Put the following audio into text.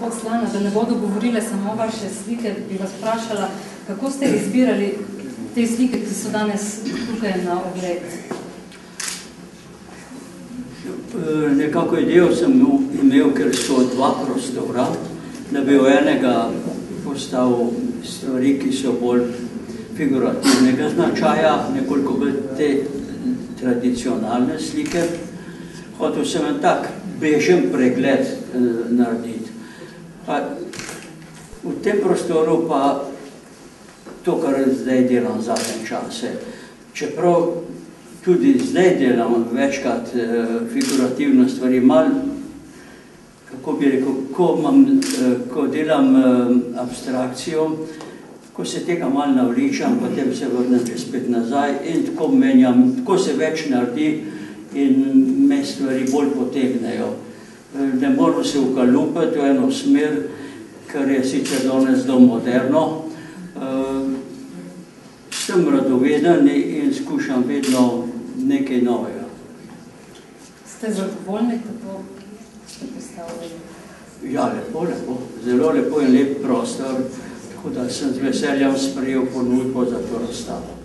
gospod Slana, da ne bodo govorile samo vaše slike, bi vas vprašala, kako ste izbirali te slike, ki so danes tukaj na ogled? Nekako idejo sem imel, ker so dva prostora, da bi v enega postavil stvari, ki so bolj figurativnega značaja, nekoliko bolj te tradicionalne slike. Hotel sem en tak bežen pregled narediti. V tem prostoru pa to, kar zdaj delam zadnje čase. Čeprav tudi zdaj delam večkrat figurativne stvari, kako bi rekel, ko delam abstrakcijo, ko se tega malo navličam, potem se vrnem spet nazaj in tako menjam, tako se več naredi in me stvari bolj potegnejo. Ne moram se ukalupati v eno smer, kar je sicer danes zelo moderno. Sem radoveden in skušam vedno nekaj novega. Ste zadovoljni, kako ste postavili? Ja, lepo. Zelo lepo in lep prostor, tako da sem z veseljem sprejel ponudbo za to razstavo.